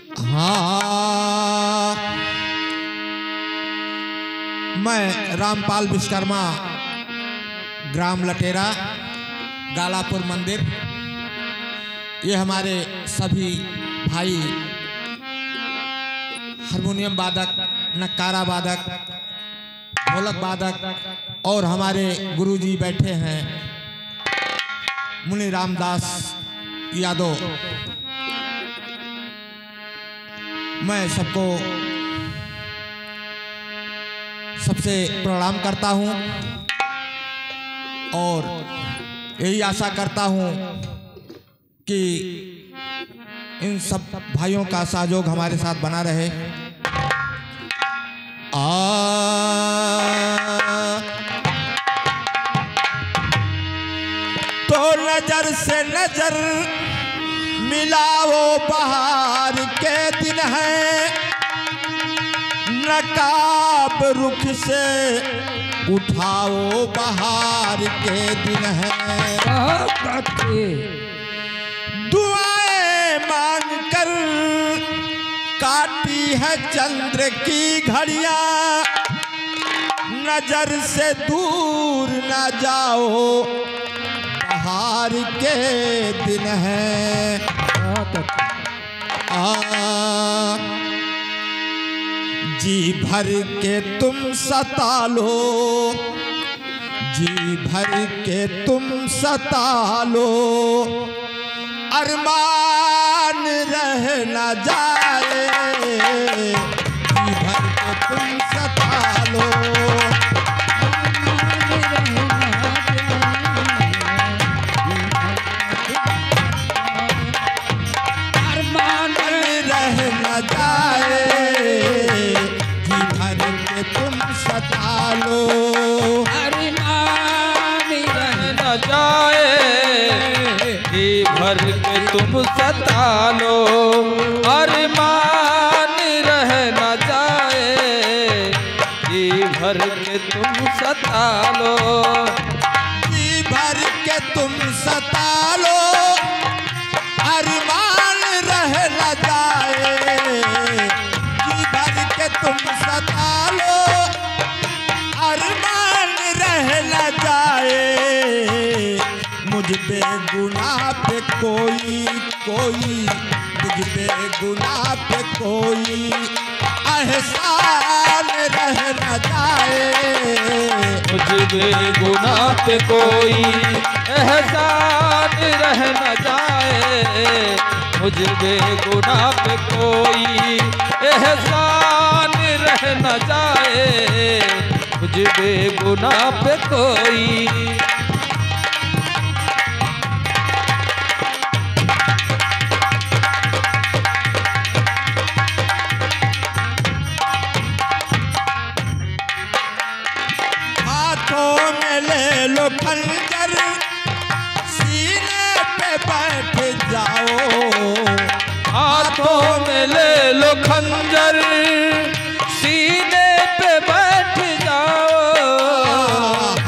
हाँ, मैं रामपाल विश्वकर्मा, ग्राम लटेरा, गालापुर मंदिर। ये हमारे सभी भाई हारमोनियम वादक, नक्कारा वादक, ढोलक वादक और हमारे गुरुजी बैठे हैं मुनि रामदास यादव। मैं सबको सबसे प्रणाम करता हूं और यही आशा करता हूं कि इन सब भाइयों का सहयोग हमारे साथ बना रहे। तो नजर से नजर मिलाओ, बहार के दिन है, नकाब रुख से उठाओ, बहार के दिन है। दुआएं मांग कर काटी है चंद्र की घड़ियां, नजर से दूर ना जाओ, बहार के दिन है। जी भर के तुम सता लो, जी भर के तुम सता लो, अरमान रह न जाए, जी भर के तुम सता लो। भर के तुम सता लो, अरमान रह न जाए, जी भर के तुम सता लो, जी भर के तुम सता लो, अरमान रह न जाए, जी भर के तुम सता लो, अरमान रह न जाए। मुझ पे गुनाह पे कोई मुझ पे गुनाह पे कोई एहसान रह न जाए, मुझ पे गुनाह पे कोई एहसान रह न जाए, मुझ पे गुनाह पे कोई एहसान रह न जाए, मुझ पे गुनाह पे कोई। लो खंजर, सीने पे बैठ जाओ, हाथों में ले लो खंजर, सीने पे बैठ जाओ,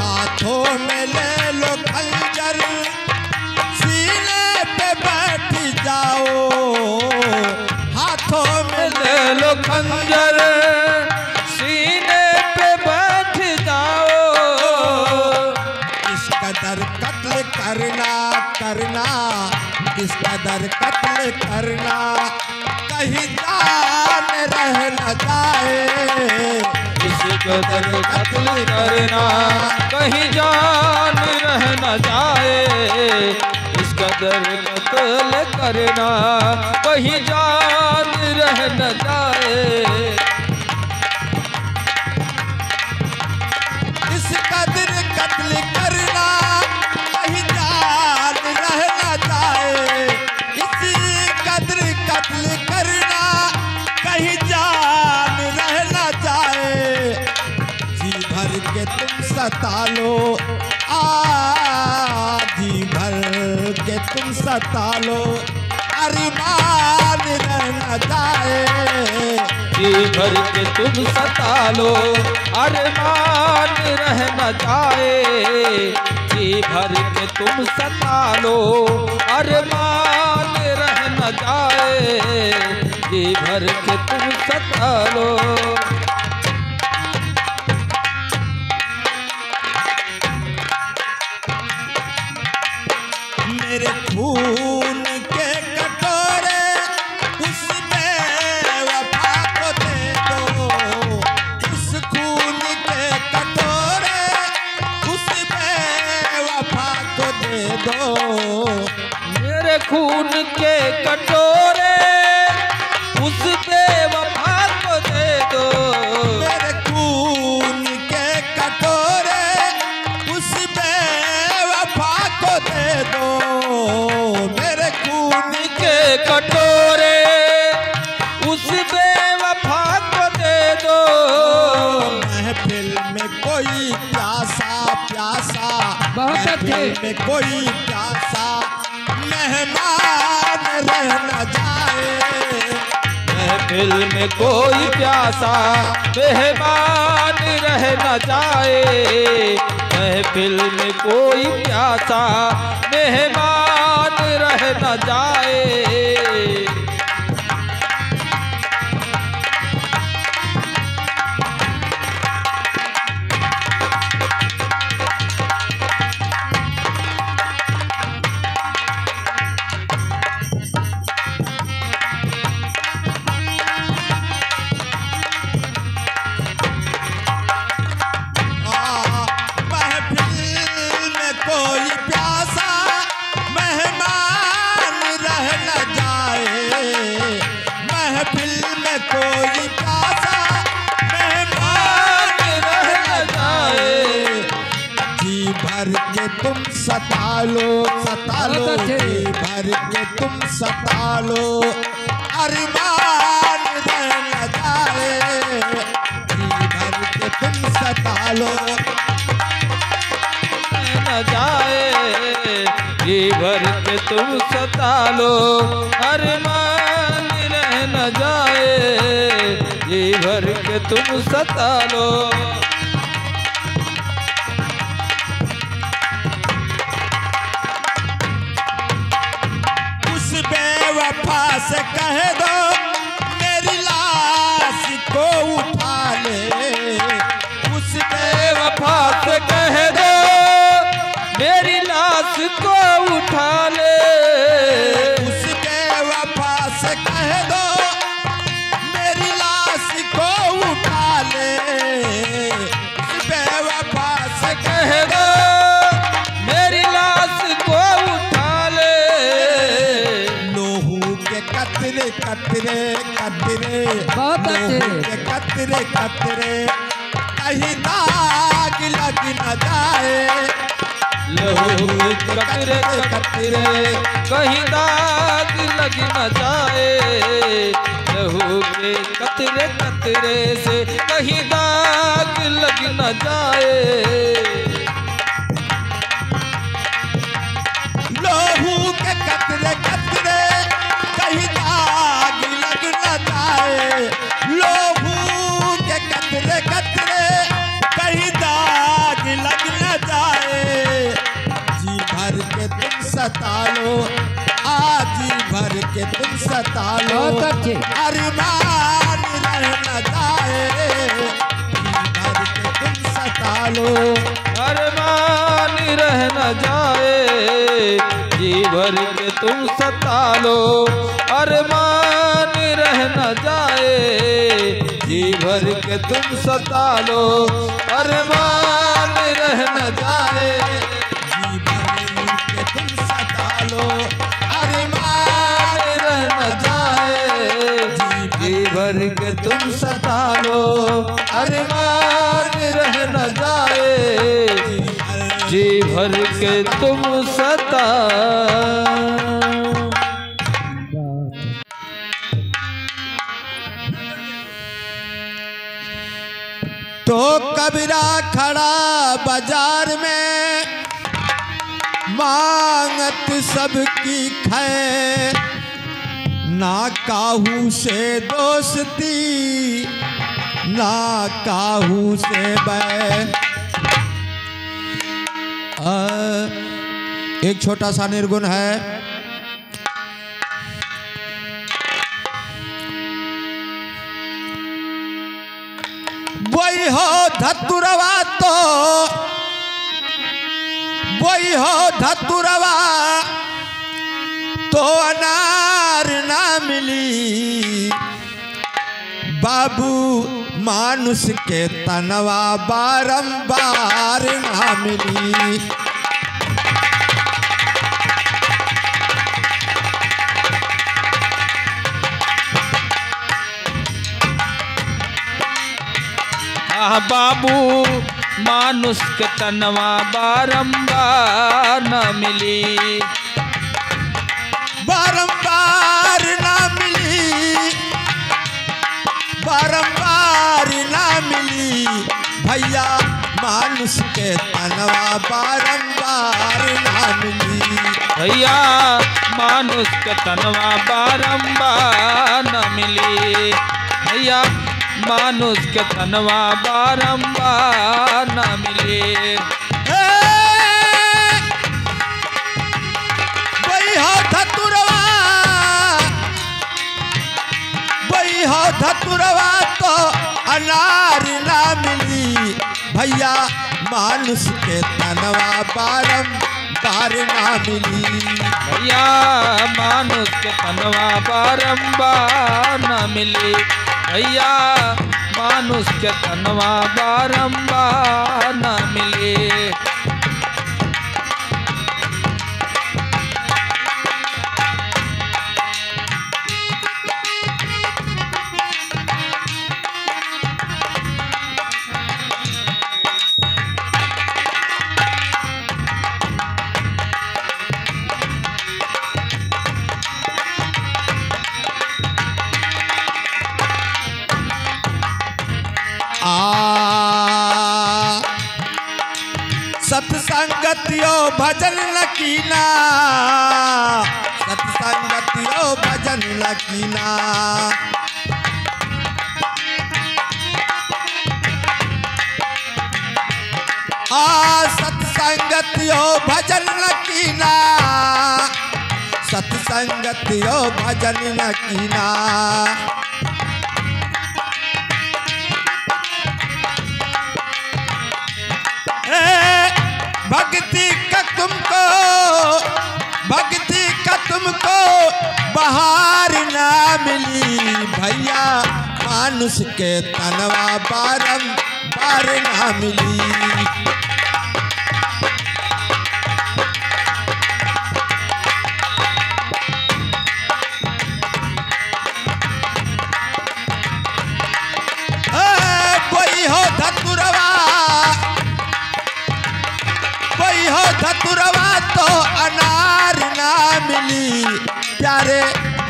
हाथों में ले लो खंजर, सीने पे बैठ जाओ, हाथों में ले लो खंजर, सीने पे बैठ जाओ। कत्ल करना किस कदर कत्ल करना, कहीं जान रह न जाए, किस कदर कत्ल करना, कहीं जान रह न जाए, इस कदर कत्ल करना, कहीं जान रह न जाए। इस कदर कत्ल करना, कहीं जान रह न जाए, इसी कदर कत्ल करना, कहीं जान रह न जाए। जी भर के तुम सता लो, जी भर के तुम सता लो, अरमान रह न जाए, जी भर के तुम सता लो, अरमान रह न जाए, जी भर के तुम सता लो, अरमान रह न जाए, जी भर के तुम सता लो। मेरे खून के कटोरे उस बेवफा को दे दो, उस खून के कटोरे उस बेवफा को दे दो। मेरे खून के कटोरे उस बेवफा को दे दो। मेरे खून के कटोरे उस बेवफा को दे दो। मेरे खून के कटोरे उस बेवफा को दे दो। महफिल में कोई प्यासा प्यासा, बहुत अच्छे। महफिल में कोई प्यासा मेहमान रह न जाए। महफिल में कोई प्यासा मेहमान रह न जाए। महफिल में कोई प्यासा मेहमान रह न जाए। कोई प्यासा मेहमान रह न जाए। महफिल में कोई प्यासा मेहमान रह न जाए। जी भर के तुम सता लो, सता लो, जी भर के तुम सता लो, अरमान रह न जाए। जी भर के तुम सता लो न जाए। जी भर के तुम सता लो, अरमान रह न जाए। जी भर के तुम सता लो। उस बेवफा से कह दो मेरी लाश को उठा ले। उस बेवफा से कह दो मेरी लाश को उठा ले। उस बेवफा से कह दो मेरी लाश को उठा ले। उस बेवफा से कह दो मेरी लाश को उठा ले। लोहू के कतरे कतरे कतरे, लोहू के कतरे कतरे कहीं दाग लग न जाए। लहू के कतरे कतरे कहीं दाग लग न जाए। लहू के कतरे कतरे से कहीं दाग लग न जाए। लोहू के कतरे कतरे कहीं दाग लग न जाए। लोहू के कतरे कतरे कहीं दाग लग न जाए। जी भर के तुम सता लो, जी भर के तुम सता लो, अरमान रह न जाए। जी भर के तुम सता लो, अरमान रह न जाए। जी भर के तुम सता लो, अरमान रह न जाए। जी भर के तुम सता लो, अरमान रह न जाए। जी भर के तुम सता लो, अरमान रह न जाए। जी भर के तुम सता लो, अरमान रह न जाए। जी भर के तुम सता। तो कबीरा खड़ा बाजार में मांगत सबकी खैर, ना काहू से दोस्ती ना काहू से बैर। एक छोटा सा निर्गुण है। वही हो धतुरवा तो वही हो धतुरवा तो अनार ना मिली। बाबू मानुष के तनवा बारंबार ना मिली। बाबू मानुष के तनवा बारंबार न मिली। बारंबार ना मिली, बारंबार ना मिली। भैया मानुष के तनवा बारंबार ना मिली। भैया मानुष के तनवा बारंबार न मिली। भैया मानुष के तनवा बारंबार न मिले। वही हो धतुरवा, वही हो धतुरवा तो अनार ना मिली। भैया मानुष के तनवा बारंबार ना मिली। भैया मानुष के तनवा बारंबार न मिली। भैया मानुष के तनवा बारंबार न मिले। सत्संगतियो भजन लकीना, सत्संगतियो भजन लकीना। सत्संगतियो भजन लकीना, सत्संगतियो भजन लकीना। भक्ति का तुमको, भक्ति का तुमको बहार ना मिली। भैया मानुष के तनवा बारंबार ना मिली। वही हो धतुरवा, वही हो धतुरवा तो अनार ना मिली। प्यारे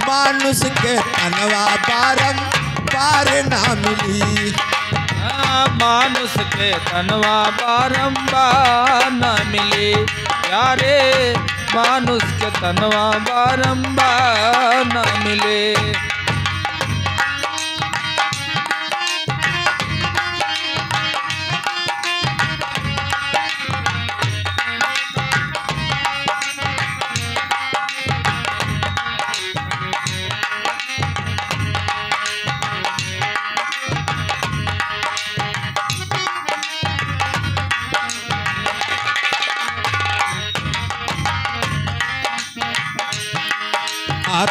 मानुष के तनवा बारंबार ना मिली। मानुष के तनवा बारंबार न मिले। प्यारे मानुष के तनवा बारंबार न मिले।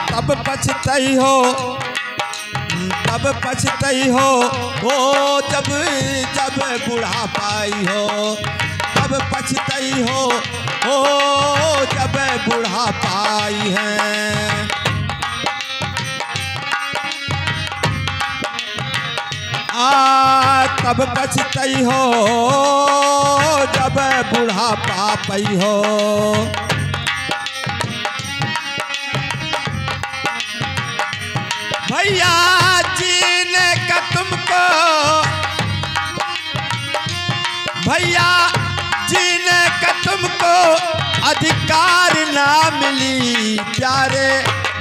तब पछतई हो, तब पछतई हो, जब जब बूढ़ा पाई हो। तब पछतई हो, जब बूढ़ा पाई है। तब पछतई हो, जब बूढ़ा पाई हो। भैया जीने का तुमको, भैया जीने का तुमको अधिकार ना मिली। प्यारे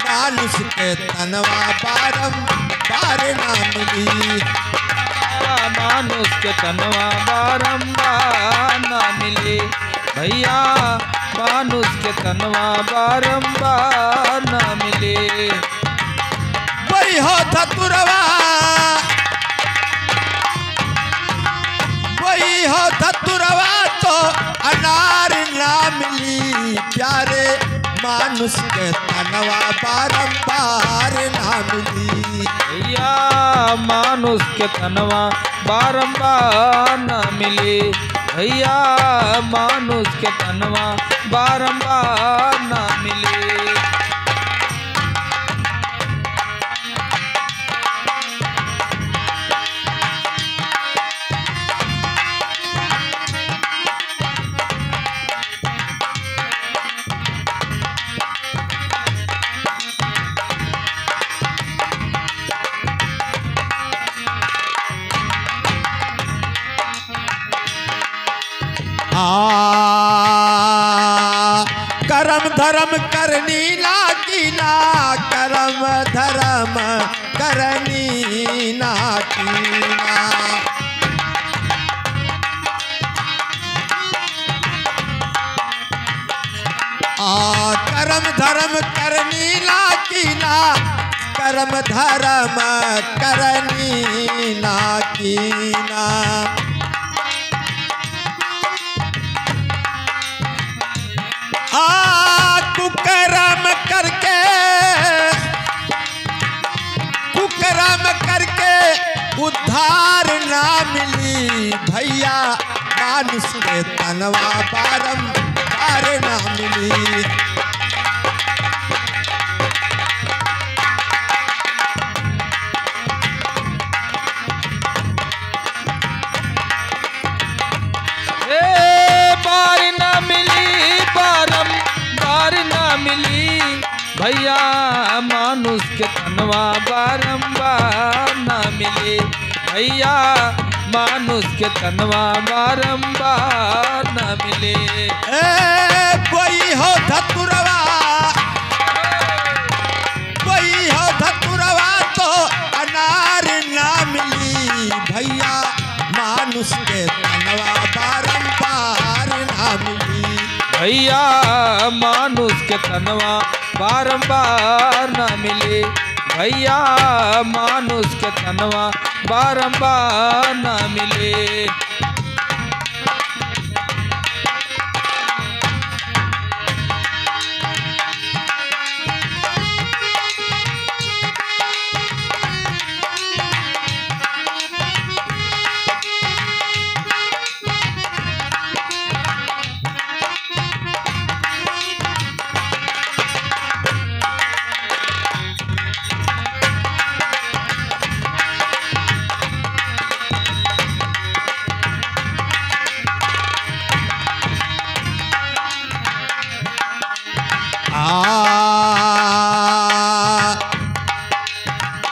मानुष के तनवा बारंबार ना मिली। मानुष के तनवा बारंबार न मिले। भैया मानुष के तनवा बारंबार न मिले। वही हो धतुरवा, मिली प्यारे मानुष के तनवा बारंबार ना मिली। भैया मानुष के तनवा बारंबार न मिले। भैया मानुष के तनवा बारंबार न मिले। करम धर्म करनी ना कीना, करम धर्म करनी ना कीना। करम धर्म करनी ना कीना, करम धर्म करनी ना कीना। कुकर्म करके, कुकर्म करके उद्धार ना मिली। भैया मानुष के तनवा बारंबार ना मिली। भैया मानुष के तनवा बारंबार न मिले। भैया मानुष के तनवा बारंबार न मिले। कोई हो धतुरवा, कोई हो धतुरवा तो अनार ना मिली। भैया मानुष के तनवा बारंबार ना मिली। भैया मानुष के तनवा बारंबार न मिले। भैया मानुष के तनवा बारंबार न मिले।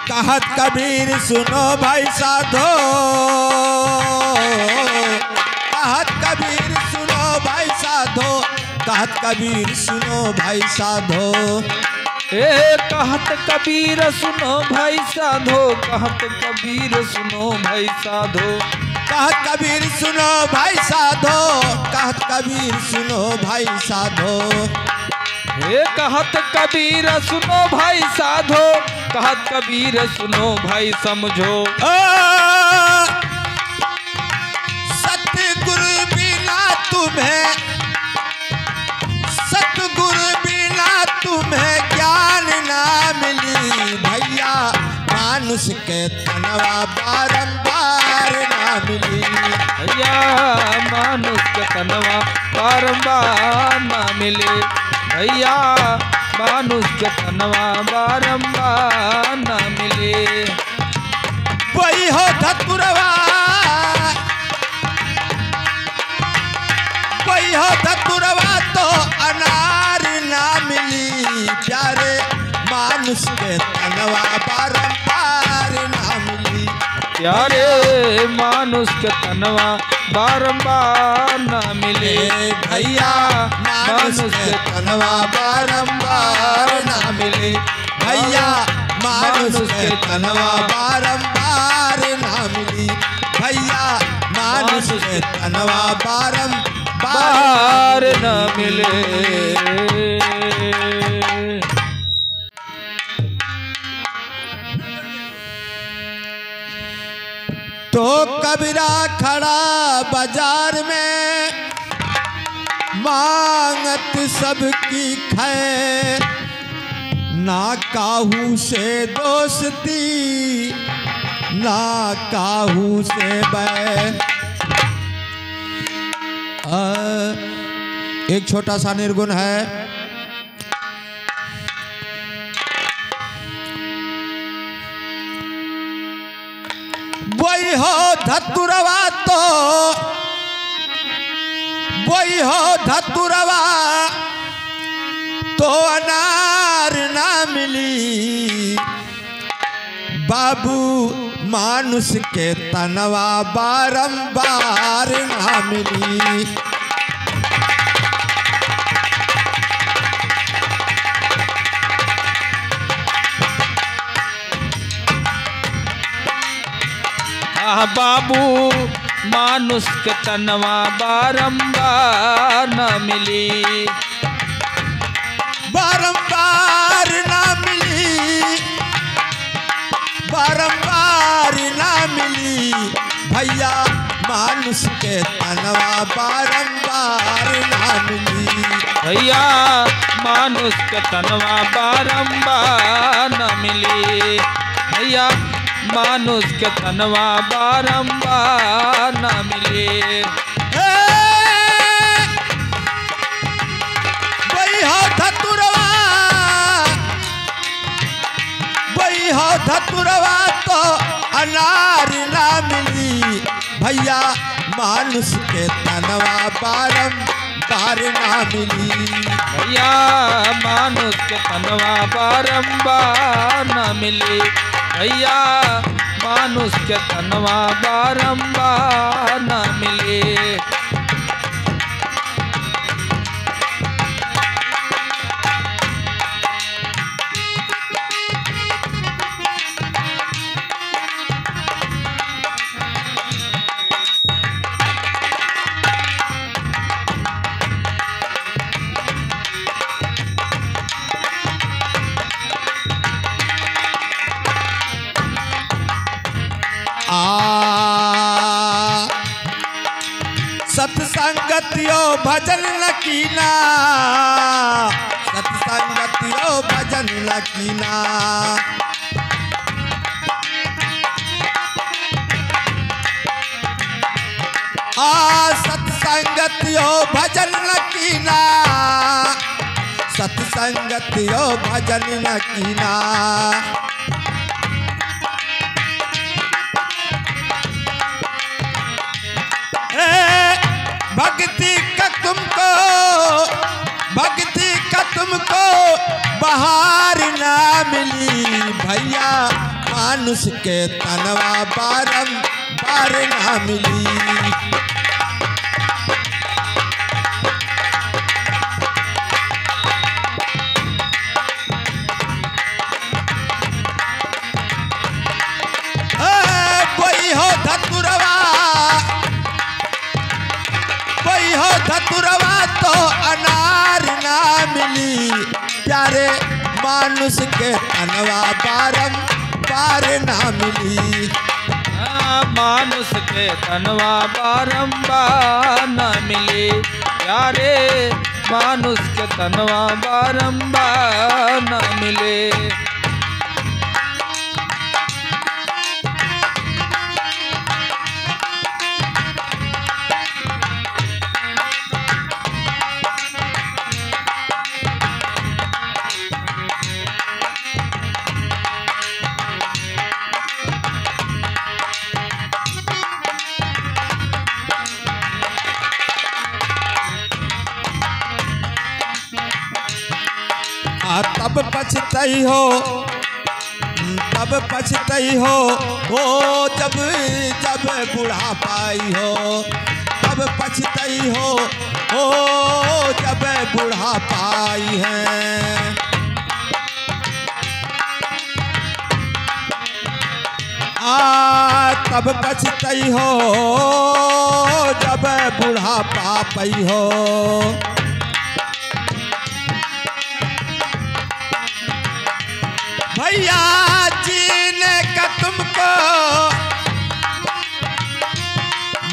कहत कबीर सुनो भाई साधो, कहत कबीर सुनो भाई साधो, कहत कबीर सुनो भाई साधो। कहत कबीर सुनो भाई साधो, कहत कबीर सुनो भाई साधो। कहत कबीर सुनो भाई साधो, कहत कबीर सुनो भाई साधो। कहत कबीर सुनो भाई साधो, कहत कबीर सुनो भाई समझो। सतगुरु बिना तुम्हें, सतगुरु बिना तुम्हें ज्ञान ना मिली। भैया मानुष के तनवा बारंबार ना मिली। भैया मानुष के तनवा बारंबार ना मिले। भैया मानुष के तनवा बारंबार न मिले। कोई हो धतुरवा, कोई हो धतुरवा तो अनार ना मिली। प्यारे मानुष के तनवा बारंबार ना मिली। प्यारे मानुष के तनवा बारंबार न मिले। भैया मानुष के तनवा बारंबार ना मिले। भैया मानुष के तनवा बारंबार ना मिली। भैया मानुष के तनवा बारंबार न मिले। तो कबीरा खड़ा बाजार में, मांगत सबकी खैर, ना काहू से दोस्ती ना काहू से बैर। एक छोटा सा निर्गुण है। वही हो धतुरवा तो वही हो धतुरवा तो अनार ना मिली, बाबू मानुष के तनवा बारंबार ना मिली। बाबू मानुष के तनवा बारंबार न मिली, बारंबार ना मिली, बारंबार ना मिली। भैया मानुष के तनवा बारंबार ना मिली, भैया मानुष के तनवा बारंबार न मिली, भैया मानुष के तनवा बारंबार न मिले। वही हो धतुरवा वही हो धतुरवा तो अनार ना मिली, भैया मानुष के तनवा बारंबार ना मिली, भैया मानुष के तनवा बारंबार न मिली, भैया मानुष के तनवा बारंबार न मिले। सत्संगतियो भजन लकीना, सत्संगतियो भजन लकीना। सत्संगतियो भजन लकीना, सत्संगतियो भजन लकीना। भक्ति का तुमको बहार ना मिली, भैया मानुष के तनवा बारंबार ना मिली। वही हो धतुरवा वही हो धतुरवा तो अनार ना मिली, प्यारे मानुष के तनवा बारंबार ना मिली, मानुष के तनवा बारंबार न मिली, प्यारे मानुष के तनवा बारंबार न मिले। तब पछतई हो तब पछतई हो जब जब बूढ़ा पाई हो, तब पछतई हो जब बूढ़ा पाई है। तब पछतई हो जब बूढ़ा पाई हो। भैया जीने का तुमको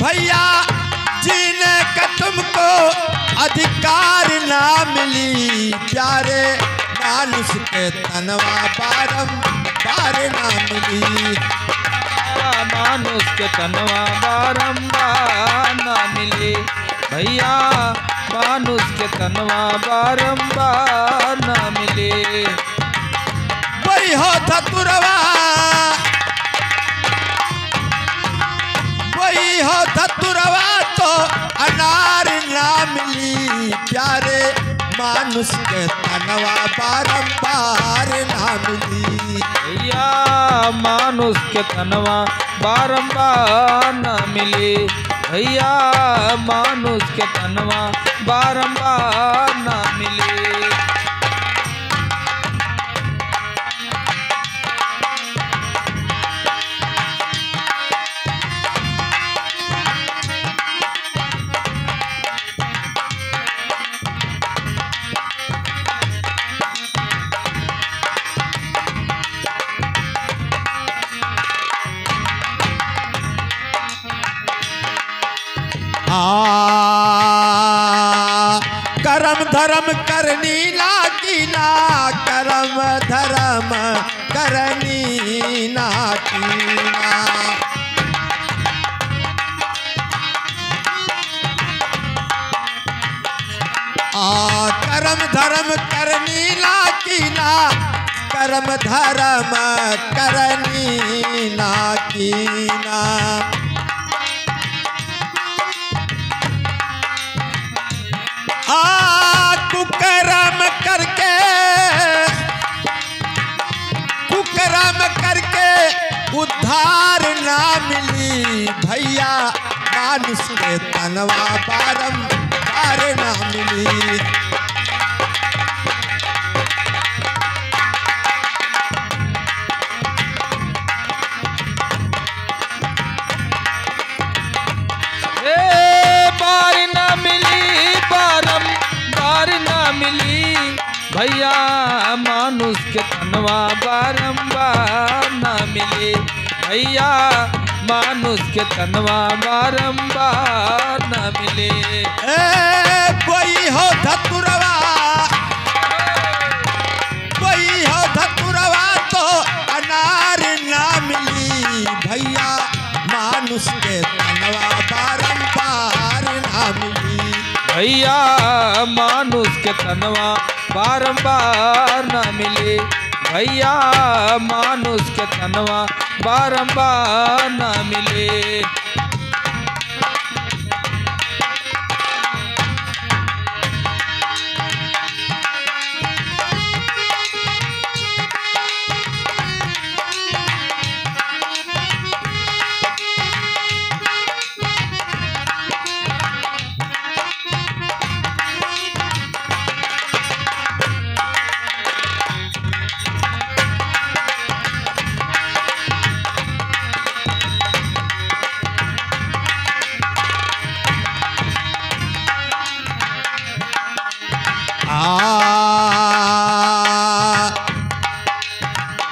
भैया जीने का तुमको अधिकार मानुष के तनवा बारंबार ना मिली। मानुष के तनवा बारंबार ना मिले भैया, मानुष के तनवा बारंबार ना मिले। वही हो धतुरवा, वही हो धतुरवा तो अनार ना मिली। प्यारे मानुष के तनवा बारंबार ना मिली। भैया मानुष के तनवा बारंबार ना मिले भैया, मानुष के तनवा बारंबार ना मिले। करम धर्म करनी ना कीना, करम धर्म करनी ना कीना। करम धर्म करनी ना कीना, करम धर्म करनी ना कीना। कुकर्म करके, कुकर्म करके उद्धार ना मिली। भैया मानुष के तनवा बारंबार ना मिली। भैया मानुष के तनवा बारंबार ना मिले भैया, मानुष के तनवा बारंबार ना मिले। कोई हो धतुरवा, कोई हो धतुरवा तो अनार ना मिली। भैया मानुष के तनवा बारंबार ना मिली। भैया मानुष के तनवा बारंबार ना मिले भैया, मानुष के तनवा बारंबार ना मिले।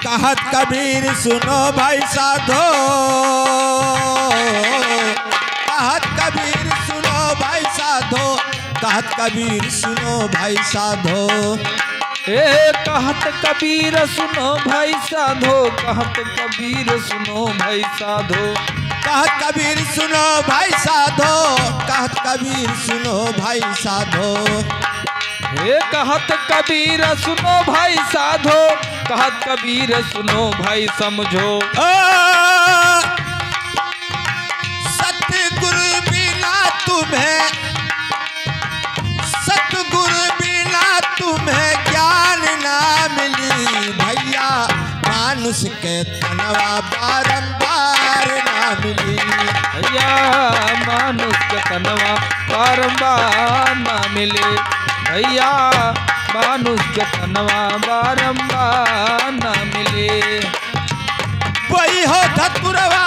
कहत कबीर सुनो भाई साधो, कहत कबीर सुनो भाई साधो, कहत कबीर सुनो भाई साधो। कहत कबीर सुनो भाई साधो, कहत कबीर सुनो भाई साधो। कहत कबीर सुनो भाई साधो, कहत कबीर सुनो भाई साधो। कहत कबीर सुनो भाई साधो, कहत कबीर सुनो भाई समझो। सतगुरु बिना तुम्हें, सतगुरु बिना तुम्हें ज्ञान ना मिली। भैया मानुष के तनवा बारंबार ना मिली। भैया मानुष के तनवा बारंबार ना मिले भैया, मानुष के तनवा बारंबार ना मिले। वही हो धतुरवा,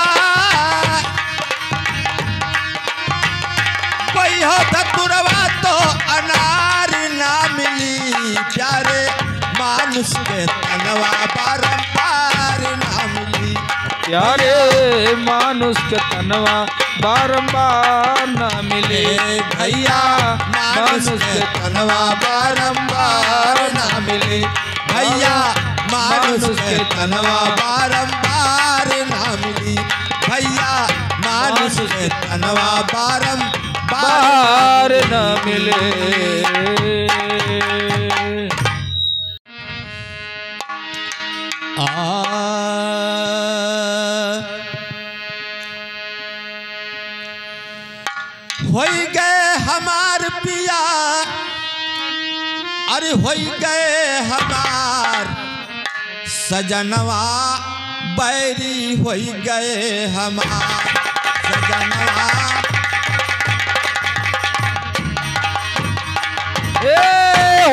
वही हो धतुरवा तो अनार ना मिली। प्यारे मानुष के तनवा बारंबार ना मिली। प्यारे मानुष के तनवा बारंबार ना मिले भैया मानुष के तनवा बारंबार ना मिले। भैया मानुष के तनवा बारंबार ना मिली, भैया मानुष के तनवा बारंबार न मिले। होई गए हमार पिया, अरे होई गए हमार सजनवा, बैरी होई गए हमार सजनवा।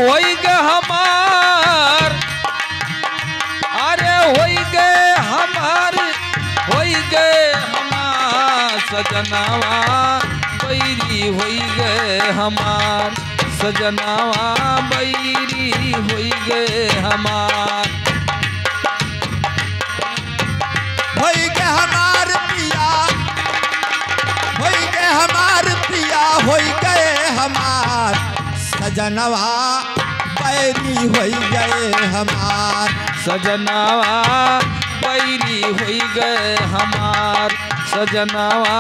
होई गए हमार, अरे होई गए हमार, होई गए हमार सजनवा, बैरी होई गए हमार सजनवा, बैरी होई गए हमार। होई गए हमार पिया, होई गए हमार पिया, होई गए हमार सजनवा, बैरी होई गए हमार सजनवा, बैरी होई गए हमार सजनवा,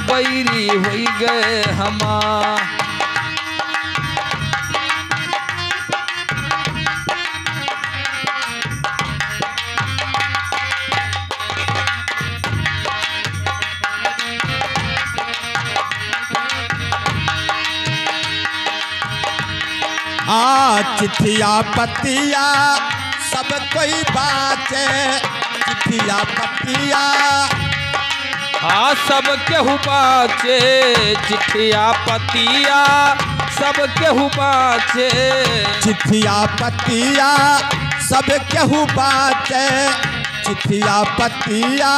बैरी होई गए हमार। चिट्ठिया पतिया सब कोई बाचे, चिट्ठिया पतिया सब केहू बाचे, चिट्ठिया पतिया सब केहू बाचे, चिट्ठिया पतिया सब केहू बाचे, चिट्ठिया पतिया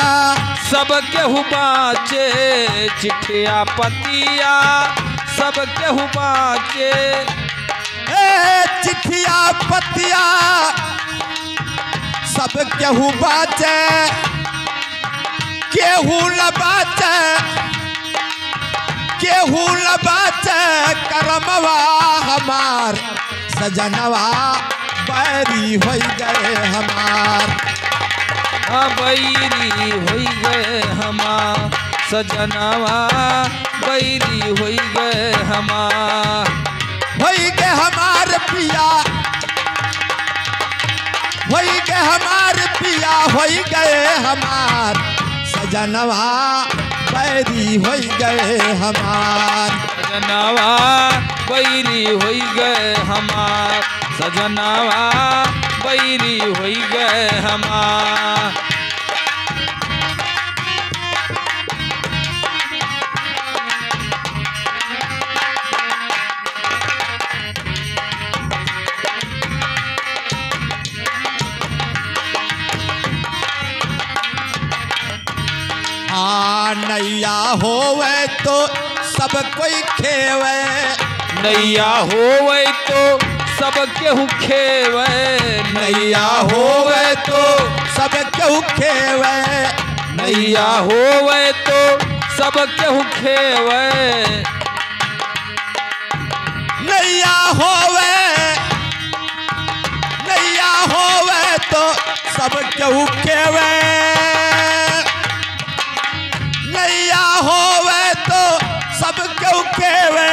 सब केहू बाचे, चिट्ठिया पतिया सब केहू बाचे। चिट्ठिया पतिया सब केहू बाचे, केहू न बाचे, केहू न बाचे करमवा हमार सजनवा, बैरी होई गए हमार बैरी होई गए हमार सजनवा, बैरी होई गए हमार। होई गए हमार पिया, होई गए हमार पिया, होई गए हमार सजनवा, बैरी होई गए हमार सजनवा, बैरी होई गए हमार सजनवा, बैरी होई गए हमार। नैया होवे तो सब कोई खेवे, नैया होवे तो सब केहू खेवे, नैया होवे तो सब केहू खेवे, नैया होवे तो सब केहू खेवे, नैया होवे, नैया होवे तो सब केहू खेवे, नैया होवे तो सब केहू खेवे,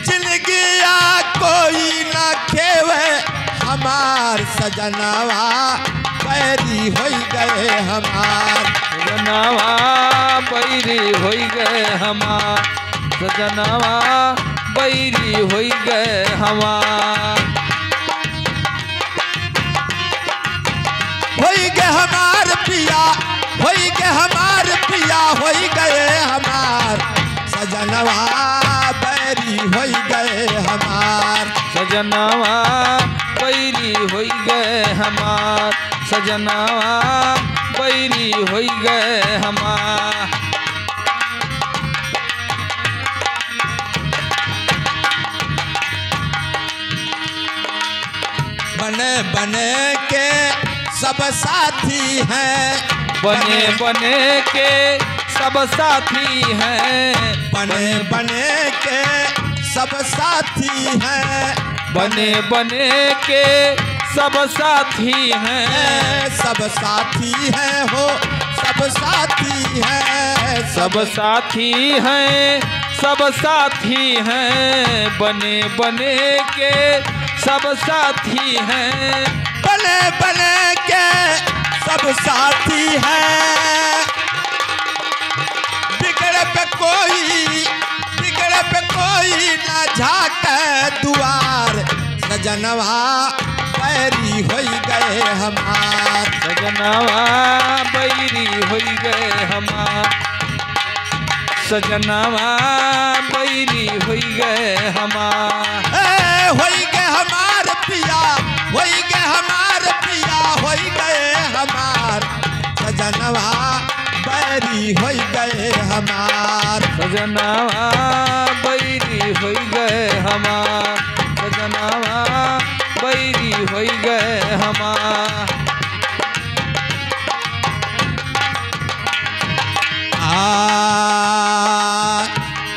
जिंदगिया कोई ना खेवे हमार सजनवा, बैरी होई गए हमार सजनवा, बैरी होई गए हमार सजनवा, बैरी होई गए हमार। होई गए हमार पिया, होई गए हमार पिया, होई गए हमार सजनवा, बैरी होई गए हमार सजनवा, बैरी होई गए हमार सजनवा, बैरी होई गए हमार। बने बने के सब साथी हैं, बने बने के सब साथी हैं, बने बने के सब साथी हैं, बने बने के सब साथी हैं, सब साथी हैं हो, सब साथी हैं, सब साथी हैं, सब साथी हैं, बने बने के सब साथी हैं, बने बने के सब साथी हैं। बिगड़ पे कोई ना झाके दुआर, सजनवा बैरी होई गए हमार, सजनवा बैरी होई गए हमार, सजनवा बैरी होई गए हमार, होई गए हमार पिया, होई गए हमार पिया, होई गए हमार, सजनवा बैरी होई गए हमार, सजनवा बैरी होई गए हमार, सजनवा बैरी होई गए हमार।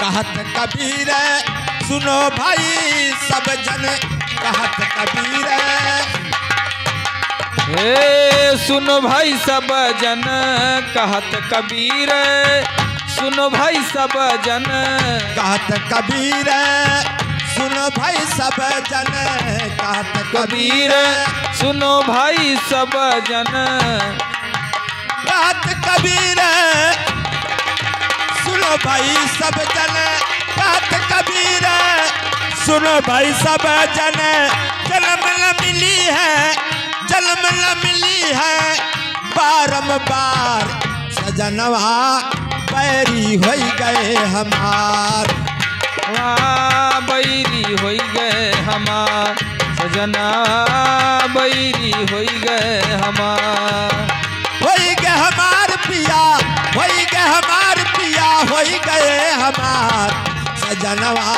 कहत कबीर सुनो भाई सब जन, कहत कबीर हे सुनो भाई सब जन, कहत कबीर सुनो भाई सब जन, कहत कबीर सुनो भाई सब जन, कहत कबीर सुनो भाई सब जन, कहत कबीर सुनो भाई सब जन, कहत कबीर सुनो भाई सब जन, जन्म न मिली है, जन्म न मिली है बारंबार, सजनवा बैरी होई गए हमार, वाह बैरी होई गए हमार, सजनवा बैरी होई गए हमार, होई गए हमार पिया, होई गए हमार पिया, होई गए हमार, सजनवा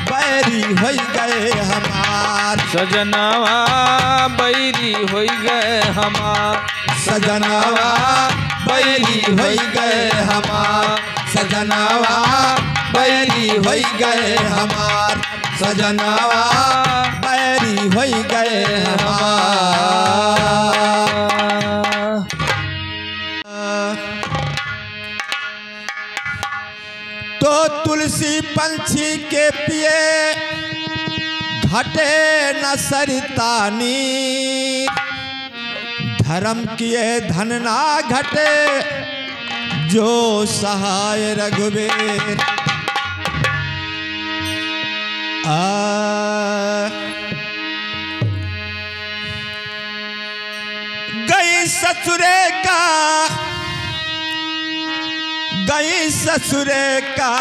बैरी होई गए हमार, सजनवा बैरी होई गए हमार, सजनवा बैरी होई गए हमार, सजनवा बैरी होई गए हमार, सजनवा बैरी होई गए हमार। तो तुलसी पंछी के पिए घटे न सरिता नीर, धर्म किए धन ना घटे जो सहाय रघुवीर। गई ससुरे का, गई ससुरे का,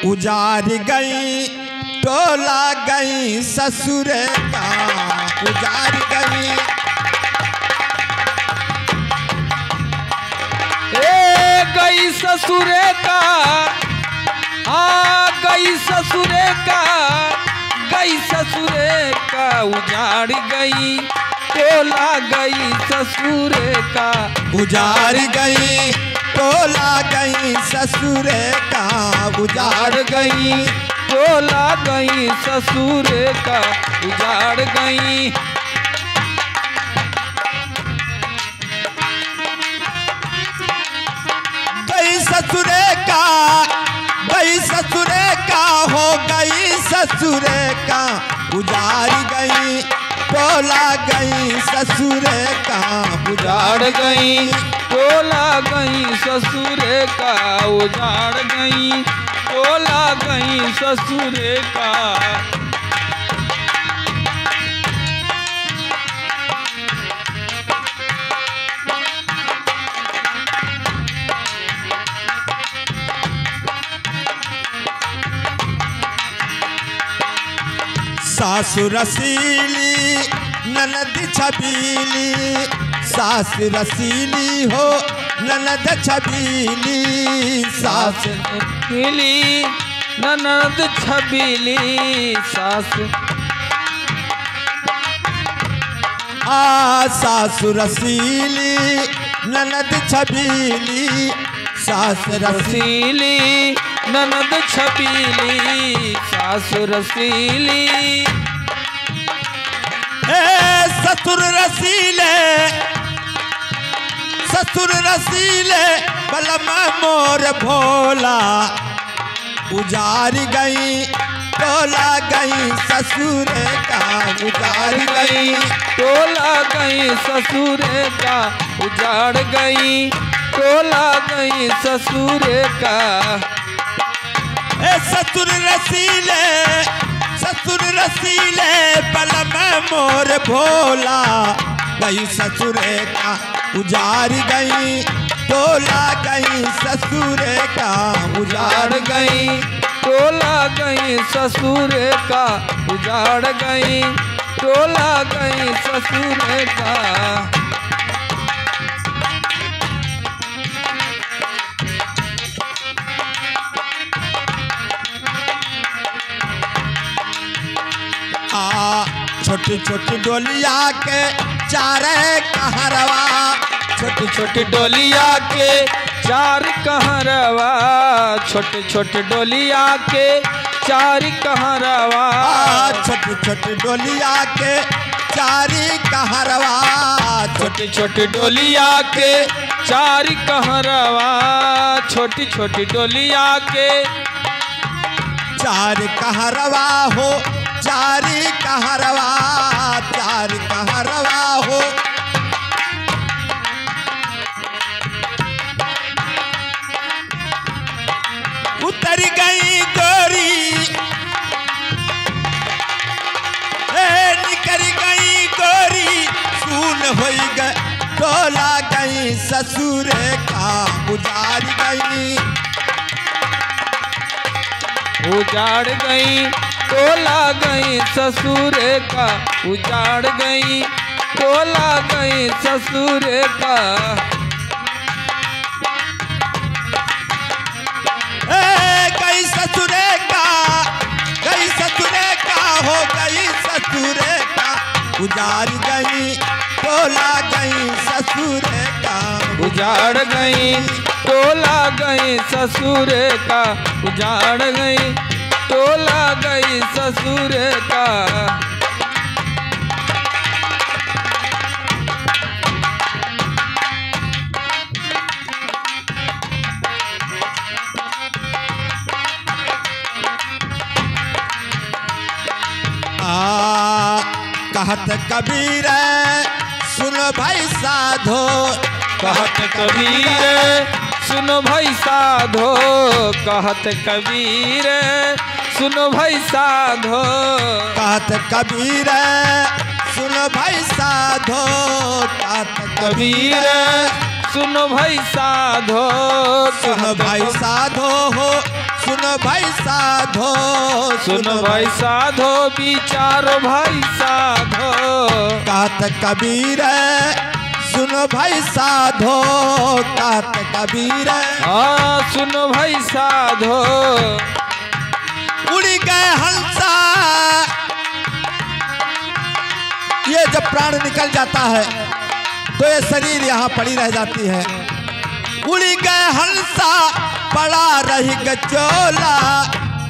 उजाड़ गई टोला, गई ससुरे का उजाड़ गई। गई ससुरे का, गई ससुरे का, गई ससुरे का, उजाड़ गई टोला, गई ससुरे का उजाड़ गई टोला, गई ससुरे का उजाड़ गई टोला, गई ससुरे का उजाड़ गई। गई ससुरे का, गई ससुरे का, हो गई ससुरे का उजाड़ गई टोला, गई ससुरे का उजाड़ गई टोला, गई ससुरे का उजाड़ गई टोला, गई ससुरे का। सासु रसीली ननद छबीली, सास रसीली हो ननद छबीली, सास रसीली ननद छबीली, सास सासु रसीली ननद छबीली, सास रसीली ननद छपीली सासु रसीली। ससुर रसीले, ससुर रसीले बलम मोर भोला, उजार गई टोला गई ससुर का, उजार गई टोला गई ससुर का, उजाड़ गई टोला गई ससुर का। ससुर रसीले, ससुर रसीले बलम मोर भोला, गई ससुर का उजार गई टोला गई ससुर का, उजाड़ गई टोला गई ससुर का, उजाड़ गई टोला गई ससुर का। छोटी छोटी डोलिया के चारे कहरवा, छोटी छोटी डोलिया के चार कहरवा, छोटे छोटे डोलिया के चार कहरवा, छोटी छोटी डोलिया के चारी कहरवा, छोटी छोटी डोलिया के चार कहरवा, छोटी छोटी डोलिया के चार कहरवा हो, चारी कहरवा, चार कहरवा हो। उतर गई गोरी, निकल गई गोरी, सुन हो गई टोला गई ससुर का, उजार गई उजाड़ गई टोला गई ससुर का, उजाड़ गई टोला गई ससुर का। गई ससुरे का, गई ससुरे का हो, गई ससुरे का उजार गई टोला गई ससुरे का, उजाड़ गई टोला गई ससुर का, उजाड़ गई टोला गई ससुर का। कहत कबीर सुनो भाई साधो, कहत कबीर सुनो भाई साधो, कहत कबीर सुनो भाई साधो, कहत कबीर सुनो भाई साधो, कहत कबीर सुनो भाई साधो, सुनो भाई साधो हो, सुनो भाई साधो, सुनो भाई साधो विचारो भाई साधो। कहत कबीर सुनो भाई साधो, कहत कबीर सुनो भाई साधो। उड़ गए हंसा, ये जब प्राण निकल जाता है तो ये शरीर यहाँ पड़ी रह जाती है। उड़ गए हंसा पड़ा रही गचोला,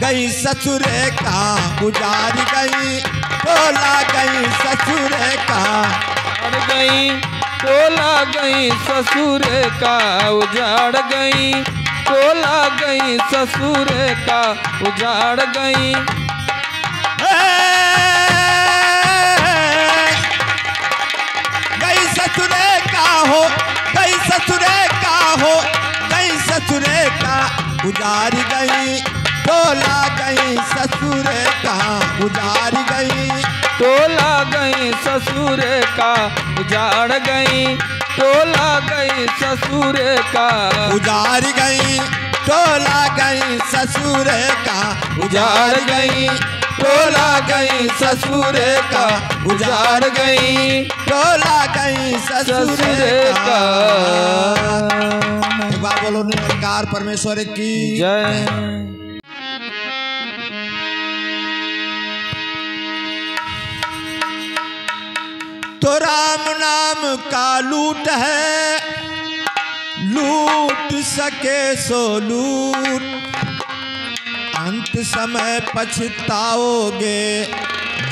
गई ससुरे का उजार गई टोला गई ससुरे का, उजाड़ गई टोला गई ससुर का, उजाड़ गई टोला गई ससुर का, उजाड़ गई। गई ससुरे का हो, गई ससुरे का हो, गई ससुरे का उजार गई टोला गई ससुरे का, उजार गई टोला गई ससुर का, उजाड़ गई टोला गई ससुर का, उजार गई टोला गई ससुर का, उजार गई टोला गई ससुर का, उजार गई टोला गई ससुर का। एक बार बोलो निरंकार परमेश्वर की जय। तो राम नाम का लूट है, लूट सके सो लूट, अंत समय पछताओगे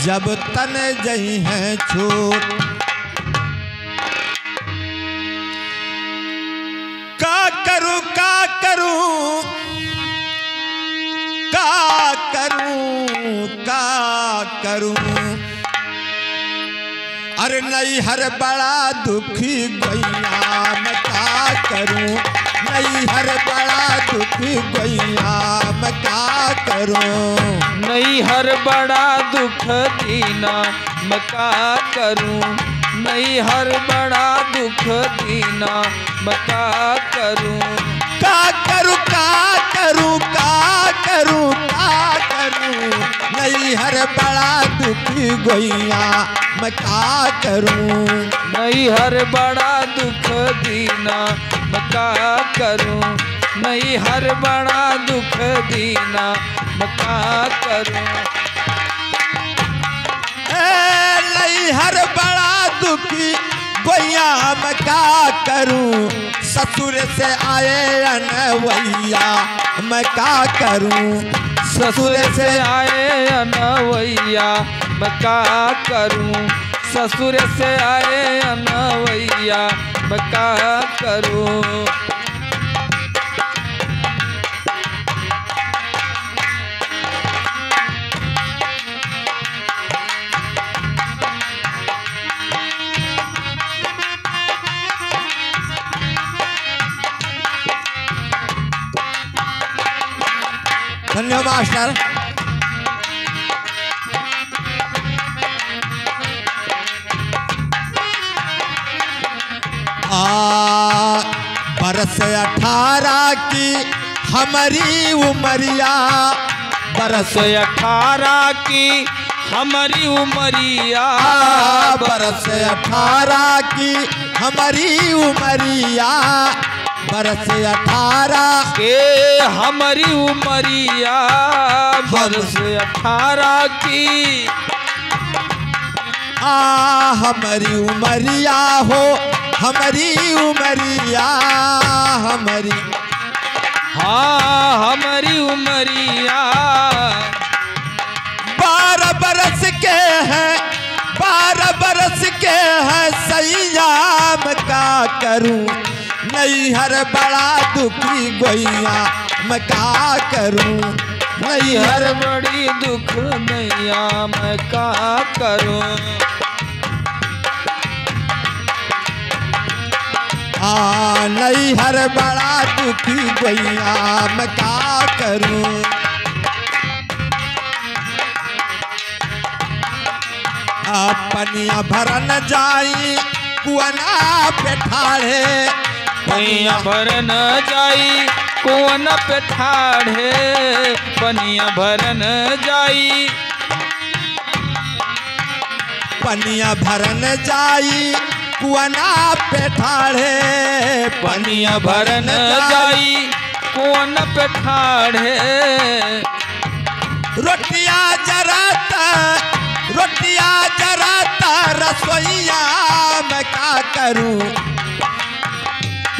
जब तन जई हैं छूट। का करूं का करूं का करूं का करूं, अरे नहीं हर बड़ा दुखी गैया मैं क्या करूं, नहीं हर बड़ा दुखी गैया मैं क्या करूं, नहीं हर बड़ा दुख दीना मैं क्या करूं, नहीं हर बड़ा दुख दीना मैं क्या करूं, का करूं का करूं का करूं का करूं, नहीं हर बड़ा दुखी गैया मैं क्या करूं, नहीं हर बड़ा दुख दीना मैं क्या करूं, नहीं हर बड़ा दुख दीना मैं क्या करूं, नहीं हर बड़ा दुखी गैया मैं क्या करूं, ससुर से आए अनवैया मैं क्या करूं, ससुर से आए अनवैया मैं क्या करूं, ससुर से आए अनवैया मैं क्या करूं, धन्यवाद मास्टर। बरस 18 की हमारी उमरिया, बरस 18 की हमारी उमरिया, बरस 18 की हमारी उमरिया, बरस 18 के हमारी उमरिया, बरस 18 की हमारी उमरिया हो, हमारी उमरिया हमारी, हाँ हमारी उमरिया, 12 बरस के हैं, 12 बरस के हैं सैयाम क्या करूं, नहीं हर बड़ा दुखी गैया मैं क्या करूं, नहीं हर बड़ी दुख नैया मैं क्या करूं, नहीं हर बड़ा दुखी गैया मैं क्या करूं, पनिया भरन जाई कुआना पे ठाढ़े, पनिया भरन जाई कुआना पे ठाढ़े, पनिया भरन जाई, पनिया भरन जाई कुआना पे ठाढ़े, पनिया भरन जाई कुआना पे ठाढ़े, रोटियां जराता, रोटियां जराता रसोईया मैं क्या करूं,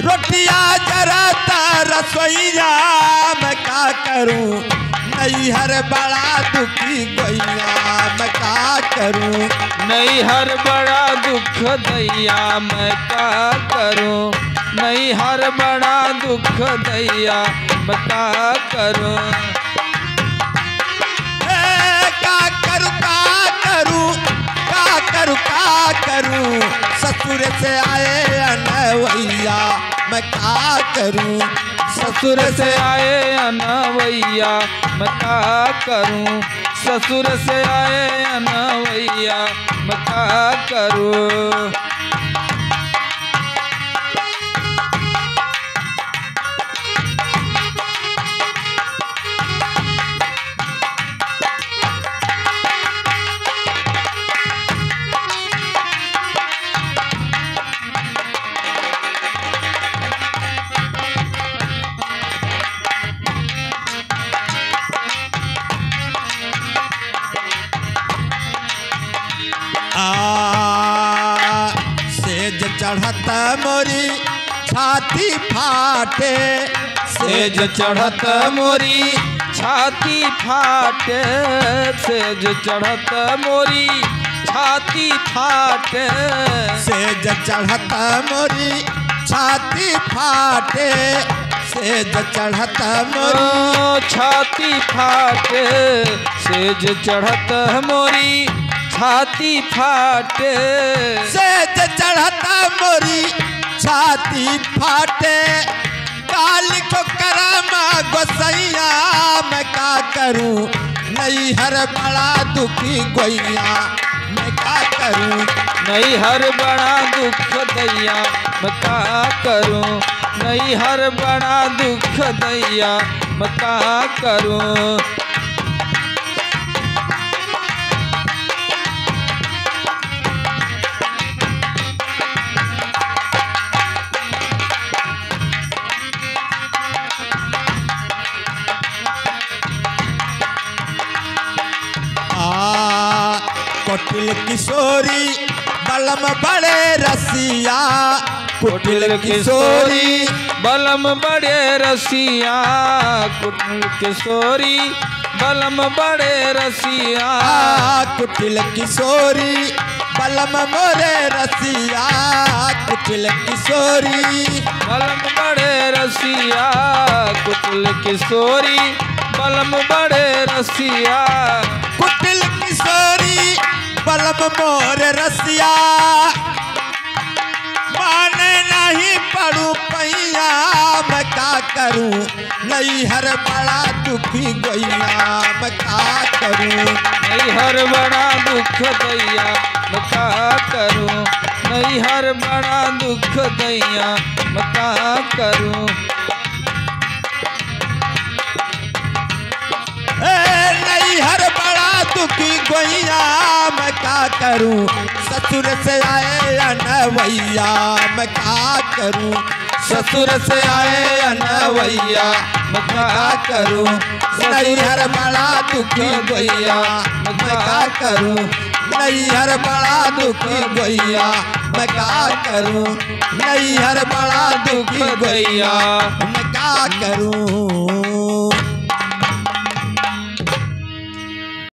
रोटियां जराता रसोईया मैं क्या करूं, नहीं हर बड़ा दुखी गैया मैं क्या करूं, नहीं हर बड़ा दुख दैया मैं क्या करूं, नहीं हर बड़ा दुख दैया मैं क्या करूं, का करूं का करूं का करूं का करूं, ससुर से आए अनवैया मैं क्या करूं, ससुर से आए अनवैया मैं क्या करूं, ससुर से आए अनवैया मैं क्या करूं, सेज चढ़त मोरी छाती फाटे, सेज चढ़त मोरी छाती फाटे सेज चढ़त मोरी छाती फाटे सेज चढ़त मोरी छाती फाटे सेज चढ़त मोरी छाती फाटे सेज चढ़त मोरी छाती फाटे सेज चढ़त मोरी छाती फाटे काल को करामा गोसैया मैं का करूं नहीं हर बड़ा दुखी गोइया मैं का करूं नहीं हर बड़ा दुख दैया मैं का करूं नहीं हर बड़ा दुख दैया मैं का करूं कुटिल किशोरी बलम बड़े रसिया कुटिल किशोरी बलम बड़े रसिया कुटिल किशोरी बलम बड़े रसिया कुटिल किशोरी बलम मोरे रसिया कुटिल किशोरी बलम बड़े रसिया कुटिल किशोरी बलम बड़े रसिया कुटिल किशोरी बलम मोरे रसिया माने नहीं पड़ू पैया मैं का करूं नहीं हर बड़ा दुखी गैया मैं का करूं नहीं हर बड़ा दुख दैया मैं का करूं नहीं हर बड़ा दुख दैया मैं का करूं नहीं हर बड़ा दुखी गोइया मैं का करूं ससुर से आए अनवैया मैं का करूं ससुर से आए अनवैया मैं का करूं नहीं हर बड़ा दुखी गोइया मैं का करूं नहीं हर बड़ा दुखी गोइया मैं का करूं नहीं हर बड़ा दुखी गोइया मैं का करूं।